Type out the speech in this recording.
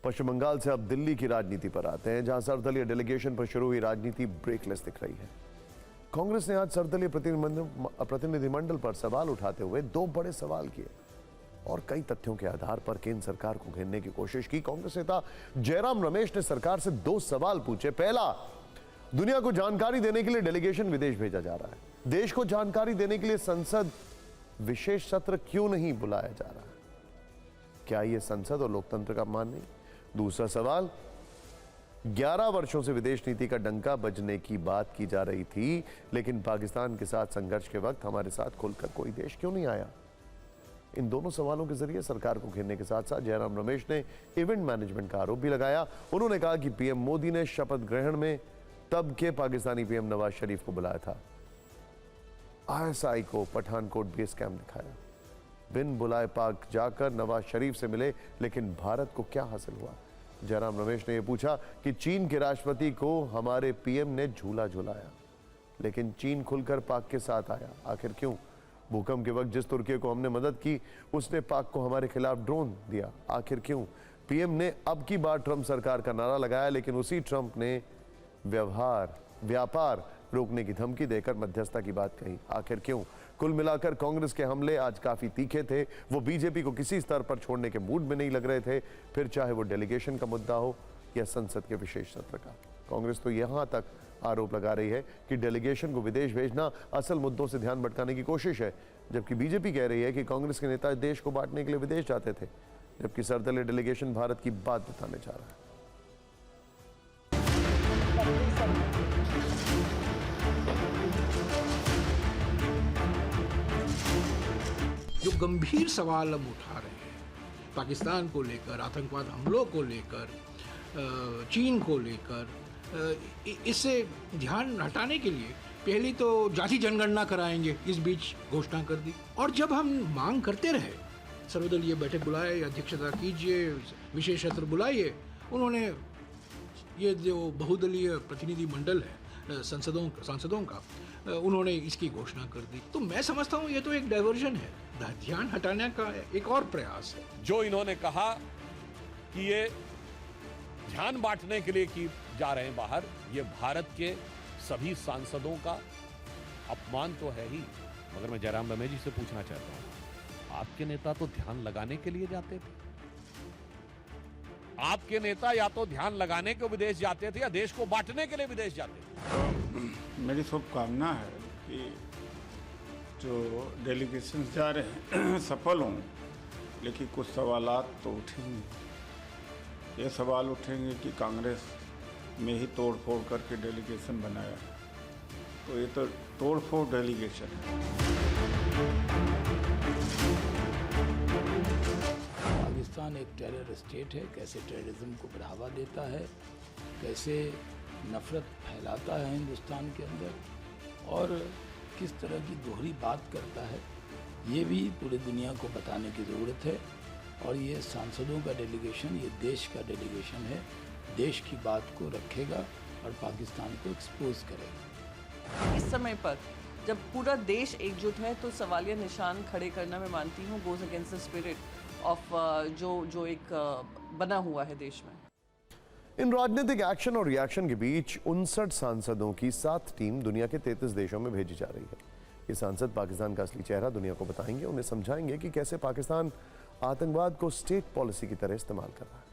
पश्चिम बंगाल से अब दिल्ली की राजनीति पर आते हैं, जहां सर्वदलीय डेलीगेशन पर शुरू हुई राजनीति ब्रेकलेस दिख रही है। कांग्रेस ने आज सर्वदलीय प्रतिनिधिमंडल पर सवाल उठाते हुए दो बड़े सवाल किए और कई तथ्यों के आधार पर केंद्र सरकार को घेरने की कोशिश की। कांग्रेस नेता जयराम रमेश ने सरकार से दो सवाल पूछे। पहला, दुनिया को जानकारी देने के लिए डेलीगेशन विदेश भेजा जा रहा है, देश को जानकारी देने के लिए संसद विशेष सत्र क्यों नहीं बुलाया जा रहा है? क्या यह संसद और लोकतंत्र का अपमान नहीं? दूसरा सवाल, 11 वर्षों से विदेश नीति का डंका बजने की बात की जा रही थी, लेकिन पाकिस्तान के साथ संघर्ष के वक्त हमारे साथ खुलकर कोई देश क्यों नहीं आया? इन दोनों सवालों के जरिए सरकार को घेरने के साथ साथ जयराम रमेश ने इवेंट मैनेजमेंट का आरोप भी लगाया। उन्होंने कहा कि पीएम मोदी ने शपथ ग्रहण में तब के पाकिस्तानी पीएम नवाज शरीफ को बुलाया था। आईएसआई को पठानकोट बेस कैंप दिखाया, बिन बुलाए पाक जाकर नवाज शरीफ से मिले, लेकिन भारत को क्या हासिल हुआ? जयराम रमेश ने यह पूछा कि चीन के राष्ट्रपति को हमारे पीएम ने झूला झुलाया, लेकिन चीन खुलकर पाक के साथ आया, आखिर क्यों? भूकंप के वक्त जिस तुर्की को हमने मदद की, उसने पाक को हमारे खिलाफ ड्रोन दिया, आखिर क्यों? पीएम ने अब की बार ट्रंप सरकार का नारा लगाया, लेकिन उसी ट्रंप ने व्यापार रोकने की धमकी देकर मध्यस्थता की बात कही, आखिर क्यों? कुल मिलाकर कांग्रेस के हमले आज काफी तीखे थे। वो बीजेपी को किसी स्तर पर छोड़ने के मूड में नहीं लग रहे थे, फिर चाहे वो डेलीगेशन का मुद्दा हो या संसद के विशेष सत्र का। कांग्रेस तो यहां तक आरोप लगा रही है कि डेलीगेशन को विदेश भेजना असल मुद्दों से ध्यान भटकाने की कोशिश है, जबकि बीजेपी कह रही है कि कांग्रेस के नेता देश को बांटने के लिए विदेश जाते थे, जबकि सर्वदलीय डेलीगेशन भारत की बात बताने जा रहा है। जो गंभीर सवाल हम उठा रहे हैं, पाकिस्तान को लेकर, आतंकवाद हमलों को लेकर, चीन को लेकर, इससे ध्यान हटाने के लिए पहली तो जाति जनगणना कराएंगे, इस बीच घोषणा कर दी। और जब हम मांग करते रहे, सर्वदलीय बैठक बुलाए, अध्यक्षता कीजिए, विशेष सत्र बुलाइए, उन्होंने ये जो बहुदलीय प्रतिनिधि मंडल है सांसदों का, उन्होंने इसकी घोषणा कर दी। तो मैं समझता हूँ ये तो एक डाइवर्जन है, ध्यान हटाने का एक और प्रयास है। जो इन्होंने कहा कि ये ध्यान बांटने के लिए की जा रहे हैं बाहर, ये भारत के सभी सांसदों का अपमान तो है ही। मगर मैं जयराम रमेश जी से पूछना चाहता हूं, आपके नेता तो ध्यान लगाने के लिए जाते थे। आपके नेता या तो ध्यान लगाने को विदेश जाते थे या देश को बांटने के लिए विदेश जाते थे। मेरी शुभकामना है कि जो डेलीगेशन जा रहे हैं सफल हों, लेकिन कुछ सवालात तो उठेंगे। ये सवाल उठेंगे कि कांग्रेस में ही तोड़फोड़ करके डेलीगेशन बनाया, तो ये तो तोड़फोड़ डेलीगेशन है। पाकिस्तान एक टेरर स्टेट है, कैसे टेररिज्म को बढ़ावा देता है, कैसे नफरत फैलाता है हिंदुस्तान के अंदर, और किस तरह की दोहरी बात करता है, ये भी पूरी दुनिया को बताने की ज़रूरत है। और ये सांसदों का डेलीगेशन, ये देश का डेलीगेशन है, देश की बात को रखेगा और पाकिस्तान को एक्सपोज करेगा। इस समय पर जब पूरा देश एकजुट है, तो सवालिया निशान खड़े करना, मैं मानती हूँ, goes against the spirit of जो एक बना हुआ है देश में। इन राजनीतिक एक्शन और रिएक्शन के बीच 59 सांसदों की 7 टीम दुनिया के 33 देशों में भेजी जा रही है। ये सांसद पाकिस्तान का असली चेहरा दुनिया को बताएंगे, उन्हें समझाएंगे कि कैसे पाकिस्तान आतंकवाद को स्टेट पॉलिसी की तरह इस्तेमाल कर रहा है।